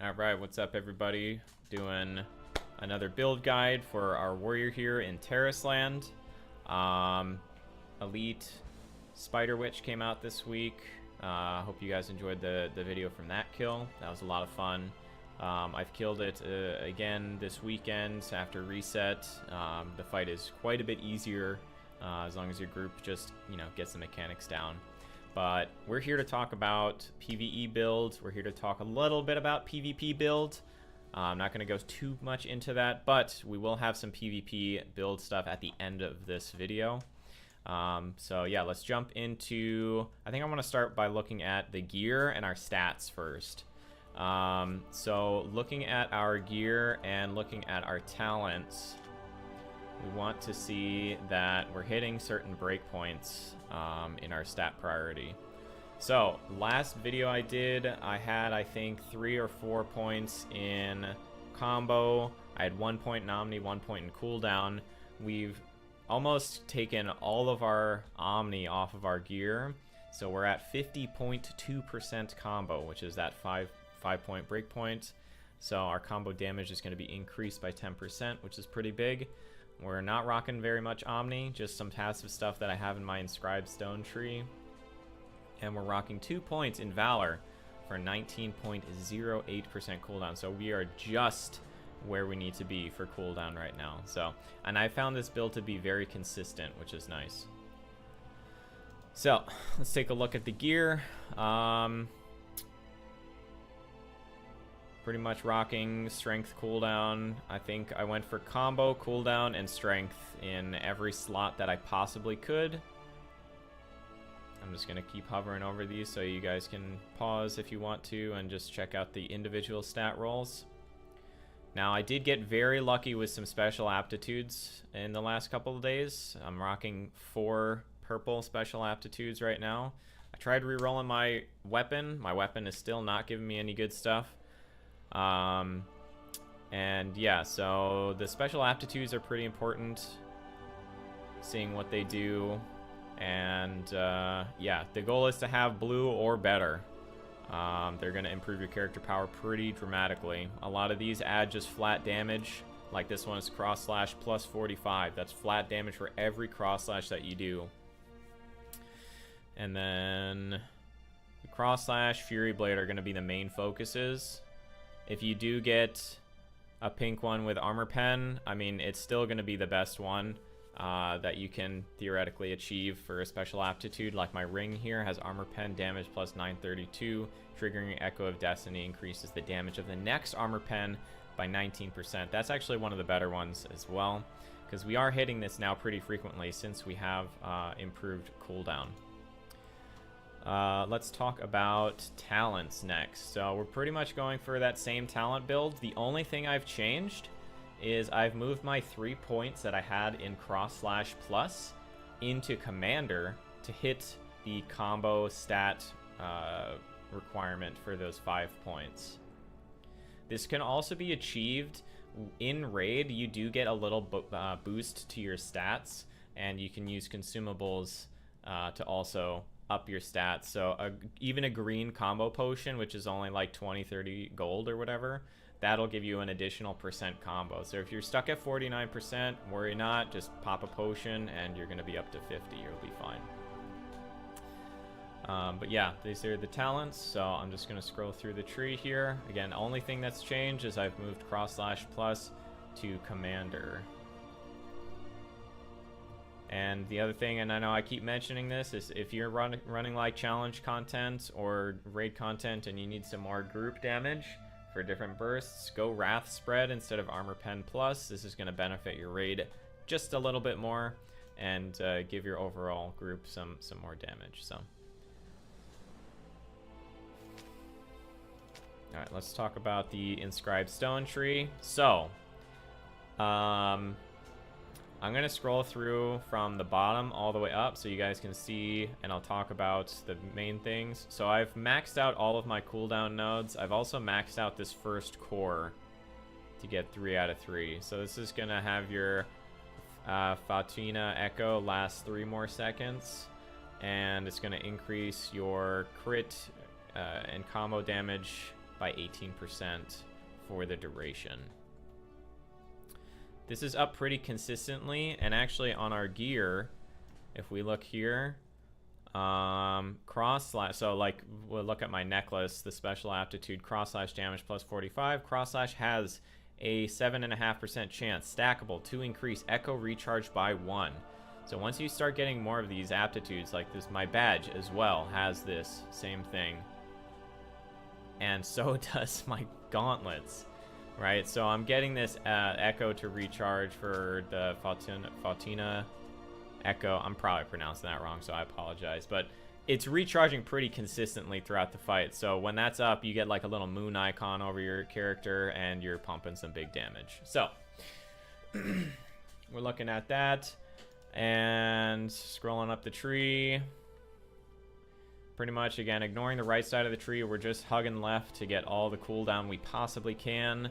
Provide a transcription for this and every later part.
Alright, what's up everybody? Doing another build guide for our warrior here in Tarisland. Elite Spider Witch came out this week. Hope you guys enjoyed the video from that kill. That was a lot of fun. I've killed it again this weekend after reset. The fight is quite a bit easier as long as your group just, gets the mechanics down. But we're here to talk about PVE builds. We're here to talk a little bit about PvP build. I'm not going to go too much into that, but we will have some PvP build stuff at the end of this video. So yeah, let's jump into... I think I want to start by looking at the gear and our stats first. So looking at our gear and looking at our talents, we want to see that we're hitting certain breakpoints in our stat priority. So last video I did, I had I think 3 or 4 points in combo. I had 1 point in Omni, 1 point in cooldown. We've almost taken all of our Omni off of our gear, so we're at 50.2% combo, which is that 5 point breakpoint. So our combo damage is going to be increased by 10%, which is pretty big. We're not rocking very much Omni, just some passive stuff that I have in my Inscribed stone tree. And we're rocking 2 points in Valor for 19.08% cooldown. So we are just where we need to be for cooldown right now. So, and I found this build to be very consistent, which is nice. So let's take a look at the gear. Pretty much rocking strength cooldown. I think I went for combo, cooldown, and strength in every slot that I possibly could. I'm just going to keep hovering over these so you guys can pause if you want to and just check out the individual stat rolls. Now, I did get very lucky with some special aptitudes in the last couple of days. I'm rocking 4 purple special aptitudes right now. I tried re-rolling my weapon. My weapon is still not giving me any good stuff. And yeah, so the special aptitudes are pretty important, seeing what they do. And yeah, the goal is to have blue or better. They're going to improve your character power pretty dramatically. A lot of these add just flat damage, like this one is cross slash plus 45. That's flat damage for every cross slash that you do. And then the cross slash, Fury Blade are going to be the main focuses. If you do get a pink one with Armor Pen, I mean, it's still going to be the best one that you can theoretically achieve for a special aptitude. Like my ring here has Armor Pen damage plus 932. Triggering Echo of Destiny increases the damage of the next Armor Pen by 19%. That's actually one of the better ones as well, because we are hitting this now pretty frequently since we have improved cooldown. Let's talk about talents next. So we're pretty much going for that same talent build. The only thing I've changed is I've moved my 3 points that I had in cross slash plus into commander to hit the combo stat requirement for those 5 points. This can also be achieved in raid. You do get a little boost to your stats, and you can use consumables to also up your stats. So even a green combo potion, which is only like 20-30 gold or whatever, that'll give you an additional % combo. So if you're stuck at 49%, worry not, just pop a potion and you're going to be up to 50. You'll be fine. But yeah, these are the talents. So I'm just going to scroll through the tree here. Again, only thing that's changed is I've moved cross slash plus to commander. And the other thing, and I know I keep mentioning this, is if you're running like challenge content or raid content and you need some more group damage for different bursts, go Wrath Spread instead of Armor Pen Plus. This is going to benefit your raid just a little bit more and give your overall group some more damage. So, all right, let's talk about the Inscribed Stone Tree. So, I'm going to scroll through from the bottom all the way up so you guys can see, and I'll talk about the main things. So I've maxed out all of my cooldown nodes. I've also maxed out this first core to get 3 out of 3. So this is going to have your Fatina Echo last 3 more seconds, and it's going to increase your crit and combo damage by 18% for the duration. This is up pretty consistently, and actually on our gear, if we look here, cross slash, so like we'll look at my necklace, the special aptitude cross slash damage plus 45. Cross slash has a 7.5% chance stackable to increase echo recharge by 1. So once you start getting more of these aptitudes, like this, my badge as well has this same thing, and so does my gauntlets, right? So I'm getting this echo to recharge for the Fatina Echo. I'm probably pronouncing that wrong, so I apologize, but it's recharging pretty consistently throughout the fight. So when that's up, you get like a little moon icon over your character, and you're pumping some big damage. So we're looking at that, and scrolling up the tree. Pretty much, again, ignoring the right side of the tree, we're just hugging left to get all the cooldown we possibly can.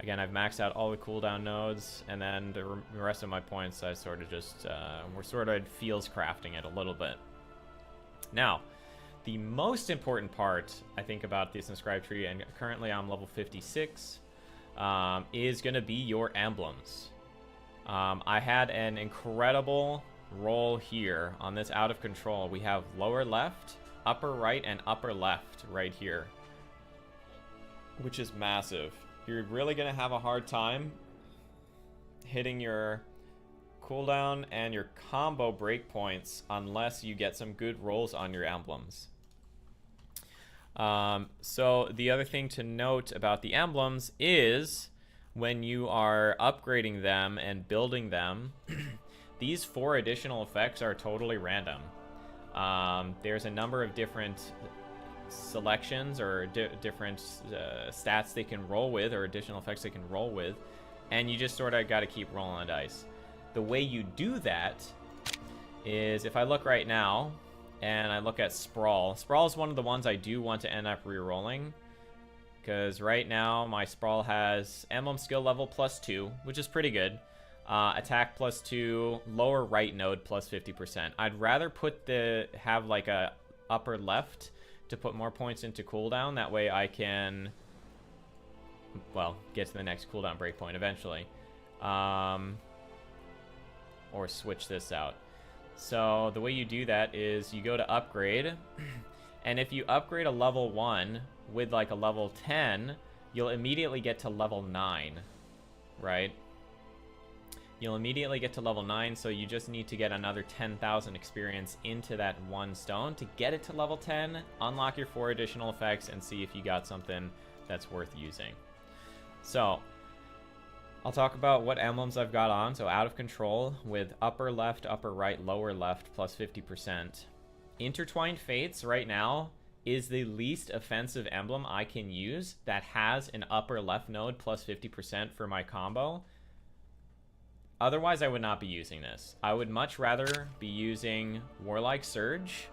Again, I've maxed out all the cooldown nodes, and then the rest of my points, I sort of just, we're sort of feels crafting it a little bit. Now, the most important part, I think, about this Inscribed tree, and currently I'm level 56, is going to be your emblems. I had an incredible roll here on this out of control. We have lower left, upper right, and upper left right here, which is massive. You're really going to have a hard time hitting your cooldown and your combo breakpoints unless you get some good rolls on your emblems. So the other thing to note about the emblems is when you are upgrading them and building them, these 4 additional effects are totally random. There's a number of different selections or different stats they can roll with, or additional effects they can roll with, and you just sort of got to keep rolling the dice. The way you do that is, if I look right now and I look at Sprawl is one of the ones I do want to end up re-rolling, because right now my Sprawl has emblem skill level +2, which is pretty good, attack +2, lower right node +50%. I'd rather have like a upper left to put more points into cooldown. That way I can, well, get to the next cooldown breakpoint eventually. Or switch this out. So the way you do that is you go to upgrade, and if you upgrade a level 1 with like a level 10, you'll immediately get to level 9, right? You'll immediately get to level 9, so you just need to get another 10,000 experience into that one stone to get it to level 10, unlock your 4 additional effects, and see if you got something that's worth using. So I'll talk about what emblems I've got on. So out of control with upper left, upper right, lower left +50%. Intertwined Fates right now is the least offensive emblem I can use that has an upper left node +50% for my combo. Otherwise, I would not be using this. I would much rather be using Warlike Surge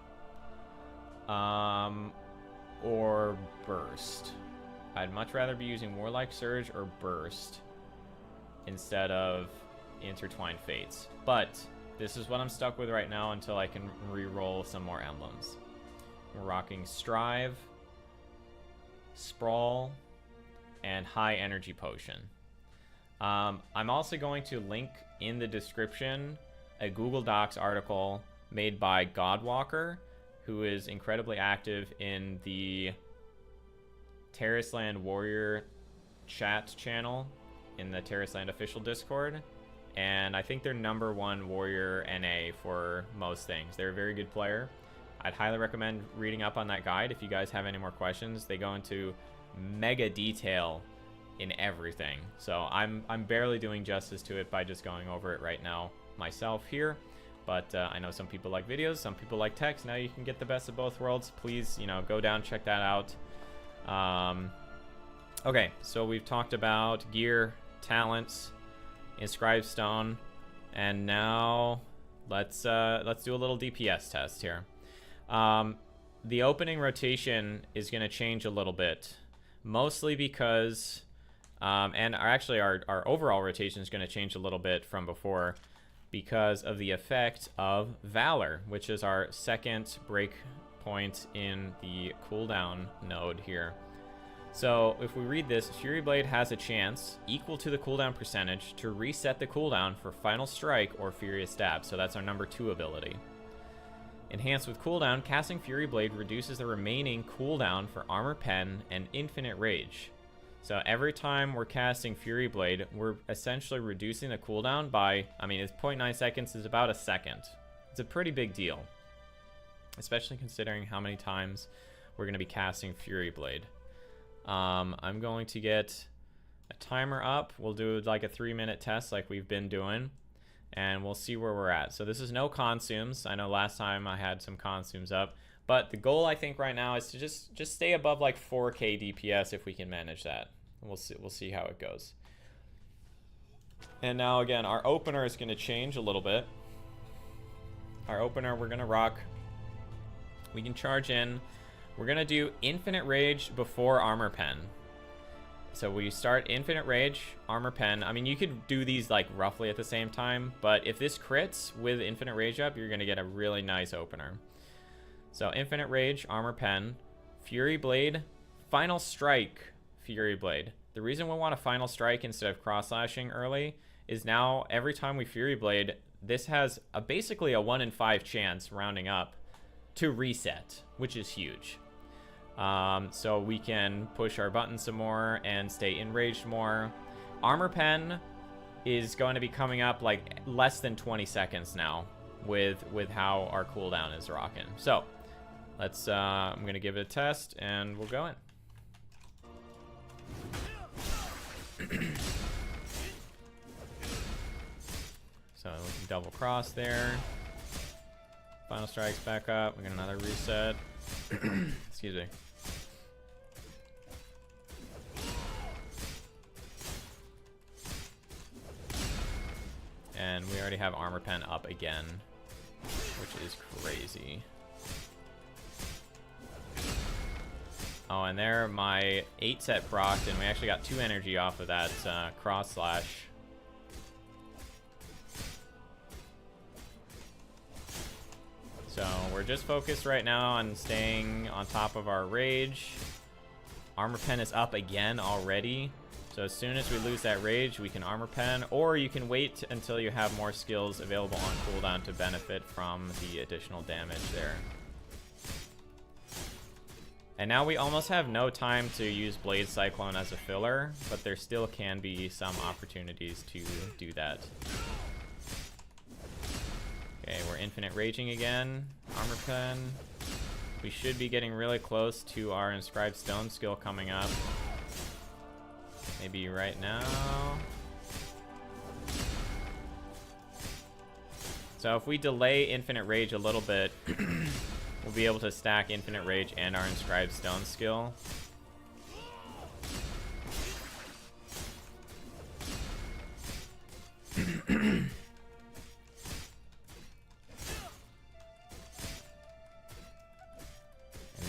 or Burst. I'd much rather be using Warlike Surge or Burst instead of Intertwined Fates. But this is what I'm stuck with right now until I can re-roll some more emblems. We're rocking Strive, Sprawl, and High Energy Potion. I'm also going to link in the description a Google Docs article made by Godwalker, who is incredibly active in the Tarisland Warrior chat channel in the Tarisland official Discord. And I think they're #1 Warrior NA for most things. They're a very good player. I'd highly recommend reading up on that guide if you guys have any more questions. They go into mega detail in everything, so I'm barely doing justice to it by just going over it right now myself here, but I know some people like videos, some people like text. Now you can get the best of both worlds. Please, go down, check that out. Okay, so we've talked about gear, talents, Inscribed stone, and now let's do a little DPS test here. The opening rotation is going to change a little bit, mostly because and our overall rotation is going to change a little bit from before because of the effect of Valor, which is our second break point in the cooldown node here. So if we read this, Fury Blade has a chance equal to the cooldown percentage to reset the cooldown for Final Strike or Furious Stab. So that's our number 2 ability. Enhanced with cooldown, casting Fury Blade reduces the remaining cooldown for Armor Pen and Infinite Rage. So every time we're casting Fury Blade, we're essentially reducing the cooldown by, I mean, it's 0.9 seconds is about a second. It's a pretty big deal, especially considering how many times we're going to be casting Fury Blade. I'm going to get a timer up. We'll do like a 3-minute test like we've been doing, and we'll see where we're at. So this is no consumes. I know last time I had some consumes up, but the goal I think right now is to just stay above like 4K DPS if we can manage that. We'll see how it goes. And now again, our opener is going to change a little bit. Our opener, we're going to rock. We can charge in. We're going to do Infinite Rage before Armor Pen. So we start Infinite Rage, Armor Pen. I mean, you could do these like roughly at the same time, but if this crits with Infinite Rage up, you're going to get a really nice opener. So Infinite Rage, Armor Pen, Fury Blade, Final Strike, Fury Blade. The reason we want a Final Strike instead of cross-slashing early is now every time we Fury Blade, this has basically a 1 in 5 chance, rounding up, to reset, which is huge. So we can push our button some more and stay enraged more. Armor Pen is going to be coming up like less than 20 seconds now with how our cooldown is rocking. So let's I'm gonna give it a test and we'll go in. So we can double cross there. Final Strike's back up. We got another reset. Excuse me. And we already have Armor Pen up again, which is crazy. Oh, and there my 8 set procced, and we actually got 2 energy off of that cross slash. So we're just focused right now on staying on top of our rage. Armor Pen is up again already. So as soon as we lose that rage, we can Armor Pen, or you can wait until you have more skills available on cooldown to benefit from the additional damage there. And now we almost have no time to use Blade Cyclone as a filler, but there still can be some opportunities to do that. Okay, we're Infinite Raging again. Armor Pen. We should be getting really close to our Inscribed Stone skill coming up. Maybe right now. So if we delay Infinite Rage a little bit, we'll be able to stack Infinite Rage and our Inscribed Stone skill. And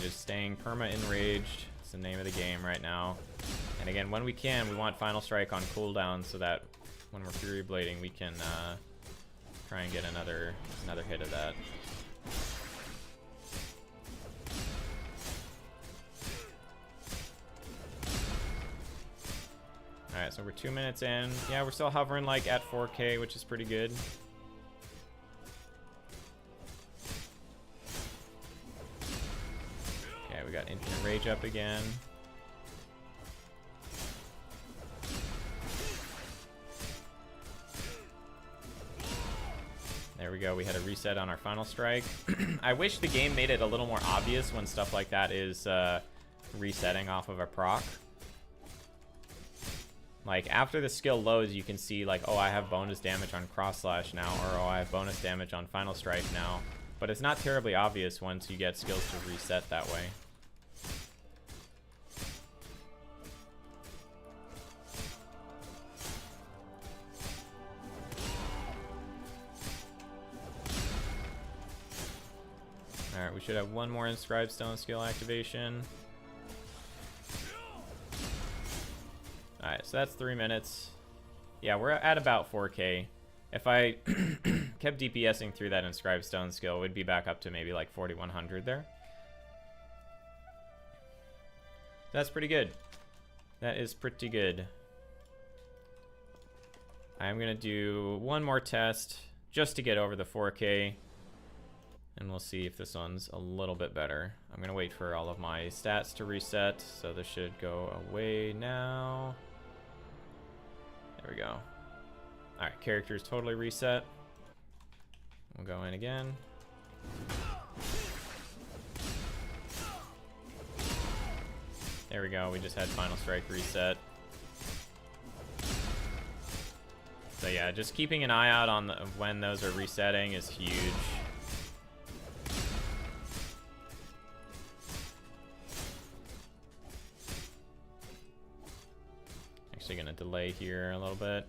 just staying perma enraged. It's the name of the game right now. And again, when we can, we want Final Strike on cooldown so that when we're Fury Blading, we can try and get another hit of that. Alright, so we're 2 minutes in. Yeah, we're still hovering like at 4K, which is pretty good. Okay, we got Infinite Rage up again. There we go, we had a reset on our Final Strike. I wish the game made it a little more obvious when stuff like that is resetting off of a proc. Like, after the skill loads, you can see, like, oh, I have bonus damage on Cross Slash now, or oh, I have bonus damage on Final Strike now. But it's not terribly obvious once you get skills to reset that way. Alright, we should have one more Inscribed Stone skill activation. Alright, so that's 3 minutes. Yeah, we're at about 4K. If I kept DPSing through that Inscribed Stone skill, we'd be back up to maybe like 4100 there. That's pretty good. That is pretty good. I'm gonna do one more test just to get over the 4K, and we'll see if this one's a little bit better. I'm gonna wait for all of my stats to reset, so this should go away now. There we go. Alright, character's totally reset. We'll go in again. There we go, we just had Final Strike reset. So yeah, just keeping an eye out on when those are resetting is huge. Actually gonna delay here a little bit.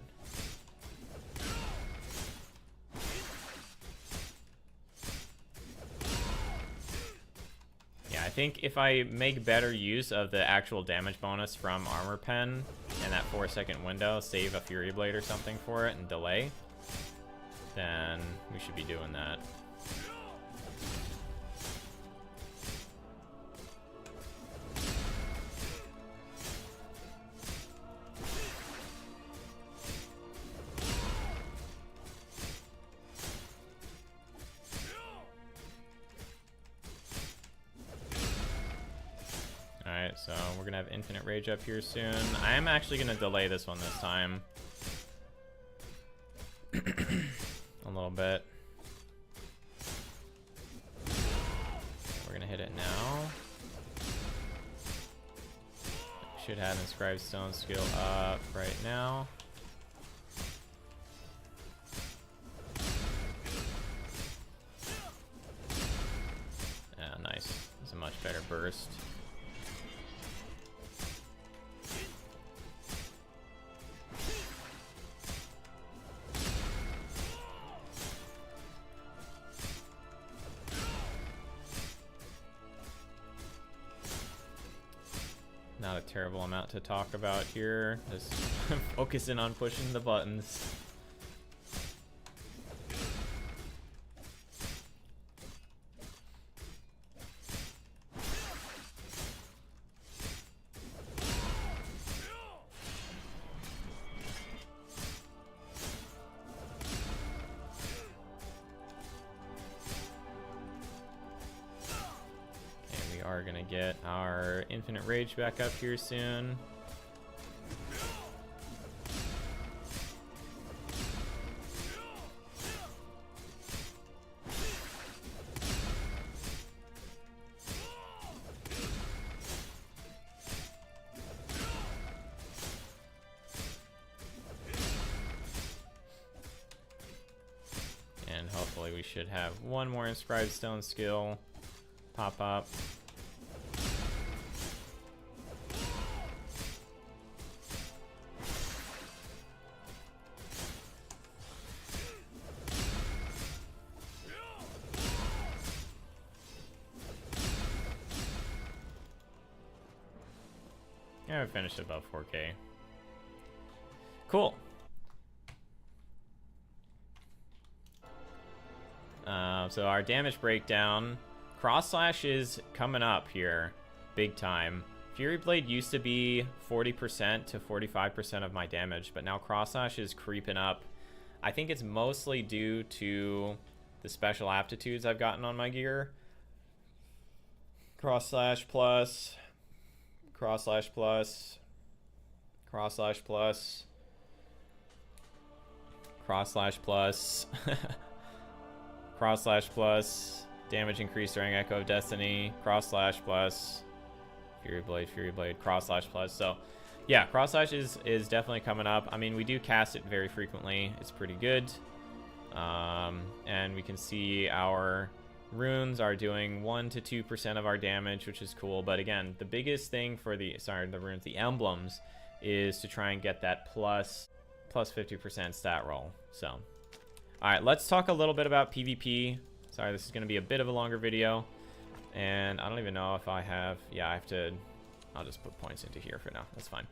Yeah, I think if I make better use of the actual damage bonus from Armor Pen and that 4-second window, save a Fury Blade or something for it and delay, then we should be doing that. Alright, so we're gonna have Infinite Rage up here soon. I am actually gonna delay this one this time. A little bit. We're gonna hit it now. Should have Inscribed Stone skill up right now. Yeah, nice. It's a much better burst. Not a terrible amount to talk about here. Just focusing on pushing the buttons. Are gonna get our Infinite Rage back up here soon. And hopefully we should have one more Inscribed Stone skill pop up. Yeah, we finished above 4K. Cool. So our damage breakdown. Cross Slash is coming up here big time. Fury Blade used to be 40% to 45% of my damage, but now Cross Slash is creeping up. I think it's mostly due to the special aptitudes I've gotten on my gear. Cross Slash plus... Cross Slash plus, Cross Slash plus, Cross Slash plus, Cross Slash plus, damage increase during Echo of Destiny, Cross Slash plus, Fury Blade, Cross Slash plus. So yeah, Cross Slash is definitely coming up. I mean, we do cast it very frequently. It's pretty good. And we can see our runes are doing 1 to 2% of our damage, which is cool. But again, the biggest thing for the runes, the emblems, is to try and get that plus 50% stat roll. So, all right, let's talk a little bit about PvP. Sorry, this is going to be a bit of a longer video, and I don't even know if I have. Yeah, I have to. I'll just put points into here for now. That's fine.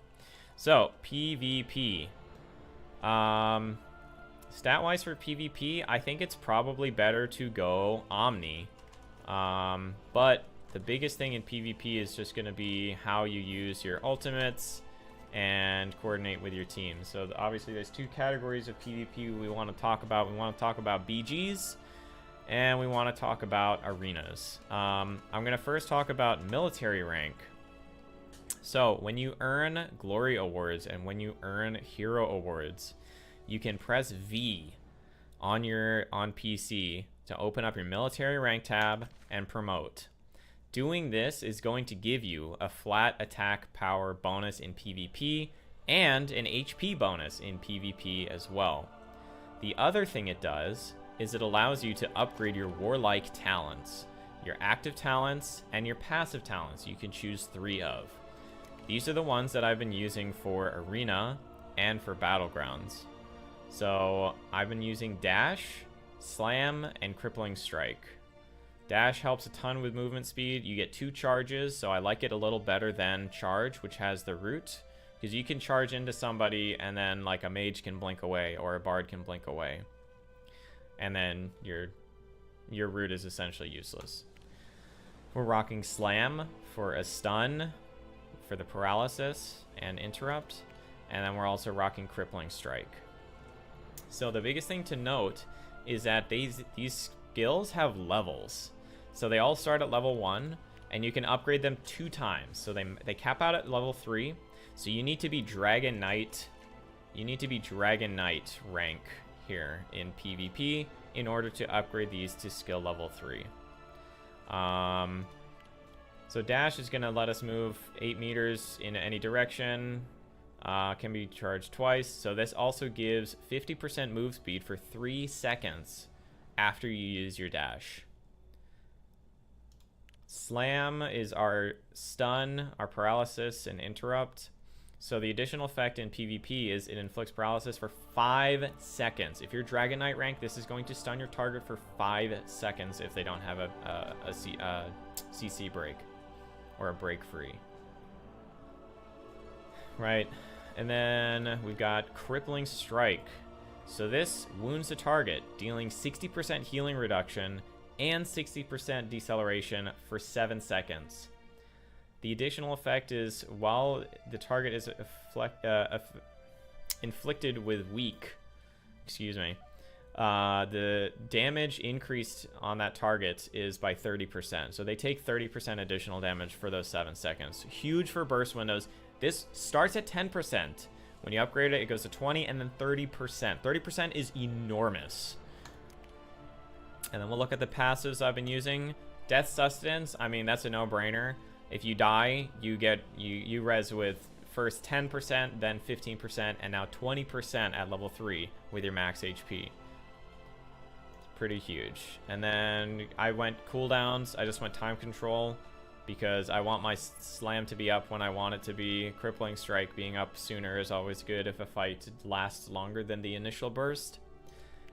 So PvP. Stat-wise for PvP, I think it's probably better to go Omni. But the biggest thing in PvP is just going to be how you use your ultimates and coordinate with your team. So obviously there's two categories of PvP we want to talk about. We want to talk about BGs, and we want to talk about arenas. I'm going to first talk about military rank. So when you earn glory awards and when you earn hero awards, you can press V on PC to open up your military rank tab and promote. Doing this is going to give you a flat attack power bonus in PvP and an HP bonus in PvP as well. The other thing it does is it allows you to upgrade your warlike talents, your active talents, and your passive talents. You can choose 3 of. These are the ones that I've been using for Arena and for Battlegrounds. So I've been using Dash, Slam, and Crippling Strike. Dash helps a ton with movement speed. You get 2 charges, so I like it a little better than Charge, which has the root, because you can charge into somebody and then like a mage can blink away or a bard can blink away, and then your root is essentially useless. We're rocking Slam for a stun, for the paralysis and interrupt, and then we're also rocking Crippling Strike. So the biggest thing to note is that these skills have levels. So they all start at level 1, and you can upgrade them 2 times. So they cap out at level 3. So you need to be Dragon Knight. You need to be Dragon Knight rank here in PvP in order to upgrade these to skill level 3. So Dash is going to let us move 8 meters in any direction. Can be charged twice. So this also gives 50% move speed for 3 seconds after you use your dash. Slam is our stun, our paralysis, and interrupt. So the additional effect in PvP is it inflicts paralysis for 5 seconds. If you're Dragon Knight rank, this is going to stun your target for 5 seconds if they don't have a CC break or a break free. Right, and then we've got Crippling Strike. So this wounds the target, dealing 60% healing reduction and 60% deceleration for 7 seconds. The additional effect is while the target is inflicted with weak, the damage increased on that target is by 30%. So they take 30% additional damage for those 7 seconds. Huge for burst windows. This starts at 10%. When you upgrade it, it goes to 20 and then 30%. 30% is enormous. And then we'll look at the passives I've been using. Death Sustenance, I mean, that's a no-brainer. If you die, you res with first 10%, then 15%, and now 20% at level 3 with your max HP. Pretty huge. And then I went cooldowns. I just went time control because I want my slam to be up when I want it to be. Crippling Strike being up sooner is always good if a fight lasts longer than the initial burst.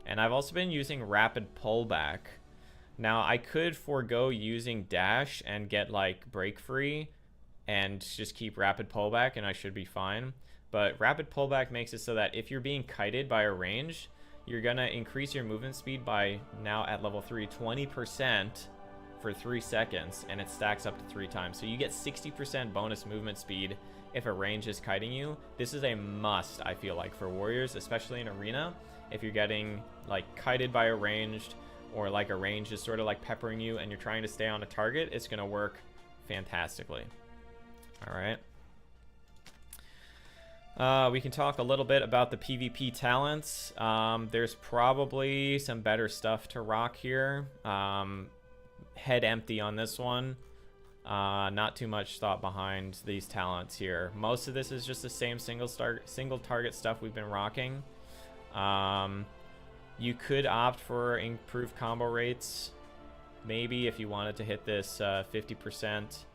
And I've also been using rapid pullback. Now I could forego using dash and get like break free and just keep rapid pullback and I should be fine. But rapid pullback makes it so that if you're being kited by a range, you're gonna increase your movement speed by, now at level 3, 20% for 3 seconds, and it stacks up to 3 times. So you get 60% bonus movement speed if a range is kiting you. This is a must, I feel like, for warriors, especially in arena. If you're getting like kited by a ranged, or like a range is sort of like peppering you and you're trying to stay on a target, it's gonna work fantastically. All right. We can talk a little bit about the PvP talents. There's probably some better stuff to rock here. Head empty on this one. Not too much thought behind these talents here. Most of this is just the same single target stuff we've been rocking. You could opt for improved combo rates, maybe, if you wanted to hit this 50%.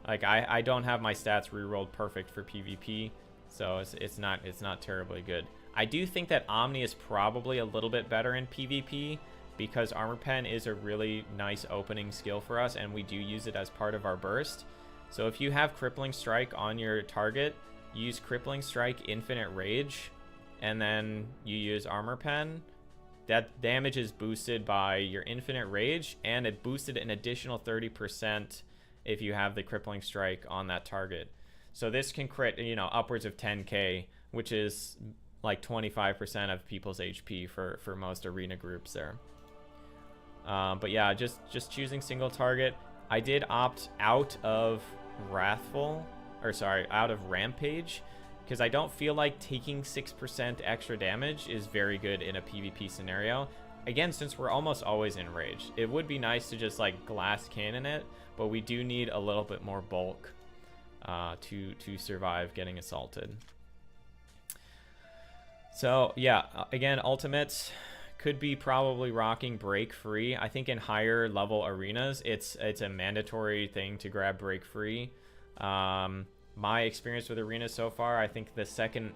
Like I don't have my stats rerolled perfect for PvP, so it's not terribly good. I do think that Omni is probably a little bit better in PvP because Armor Pen is a really nice opening skill for us, and we do use it as part of our burst. So if you have Crippling Strike on your target, use Crippling Strike, Infinite Rage, and then you use Armor Pen. That damage is boosted by your Infinite Rage, and it boosted an additional 30% if you have the Crippling Strike on that target. So this can crit, you know, upwards of 10k, which is like 25% of people's HP for most arena groups there. But yeah, just choosing single target. I did opt out of out of Rampage, because I don't feel like taking 6% extra damage is very good in a PvP scenario. Again, since we're almost always enraged, it would be nice to just like glass cannon it, but we do need a little bit more bulk to survive getting assaulted. So yeah, again, ultimates could be probably rocking break free. I think in higher level arenas, it's a mandatory thing to grab break free. My experience with arenas so far, I think the second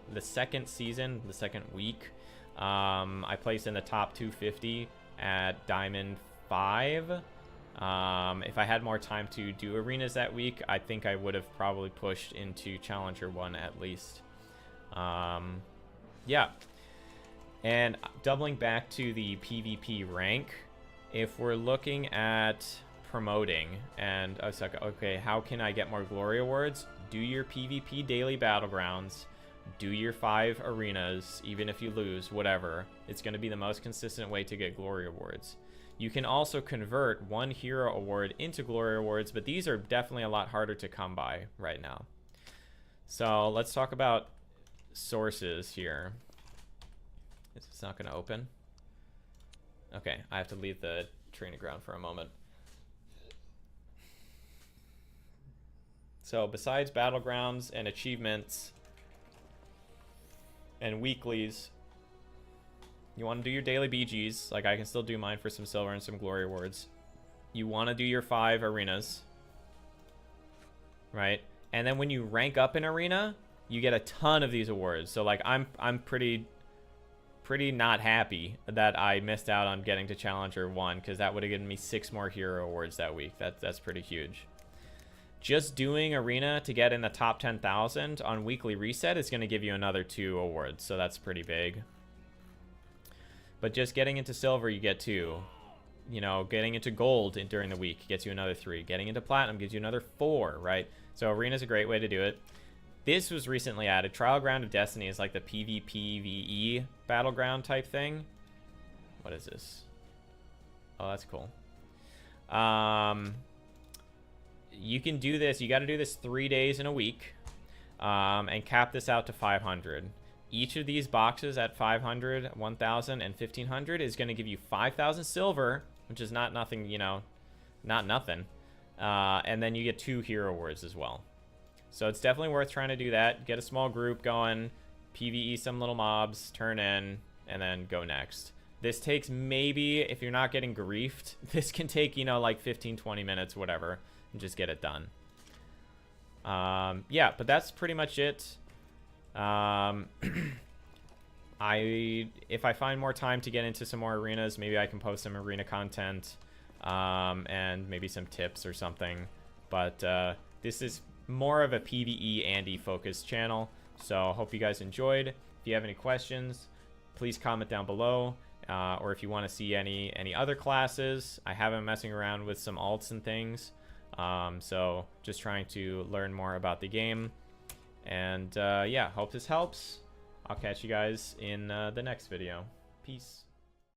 week, I placed in the top 250 at Diamond 5. If I had more time to do arenas that week, I think I would have probably pushed into Challenger 1 at least. Yeah. And doubling back to the PvP rank, if we're looking at promoting, and okay, how can I get more glory awards? Do your PvP daily battlegrounds, do your 5 arenas, even if you lose, whatever. It's going to be the most consistent way to get glory awards. You can also convert 1 hero award into glory awards, but these are definitely a lot harder to come by right now. So let's talk about sources here. It's not going to open. Okay, I have to leave the training ground for a moment. So besides battlegrounds and achievements and weeklies, you want to do your daily BGs. Like I can still do mine for some silver and some glory awards. You want to do your 5 arenas, right? And then when you rank up an arena, you get a ton of these awards. So like I'm pretty not happy that I missed out on getting to Challenger 1, because that would have given me 6 more hero awards that week. That's pretty huge. Just doing arena to get in the top 10,000 on weekly reset is going to give you another 2 awards, so that's pretty big. But just getting into silver, you get 2. You know, getting into gold during the week gets you another 3. Getting into platinum gives you another 4, right? So arena is a great way to do it. This was recently added. Trial Ground of Destiny is like the PvPVE battleground type thing. What is this? Oh, that's cool. You can do this. You got to do this 3 days in a week, and cap this out to 500. Each of these boxes at 500, 1,000, and 1,500 is going to give you 5,000 silver, which is not nothing, you know, not nothing. And then you get 2 hero awards as well. So it's definitely worth trying to do that. Get a small group going, PvE some little mobs, turn in, and then go next. This takes maybe, if you're not getting griefed, this can take, you know, like 15, 20 minutes, whatever, and just get it done. Yeah, but that's pretty much it. If I find more time to get into some more arenas, maybe I can post some arena content, and maybe some tips or something. But this is more of a PvE Andy focused channel, so hope you guys enjoyed. If you have any questions, please comment down below, or if you want to see any other classes. I have been messing around with some alts and things, so just trying to learn more about the game. And yeah, hope this helps. I'll catch you guys in the next video. Peace.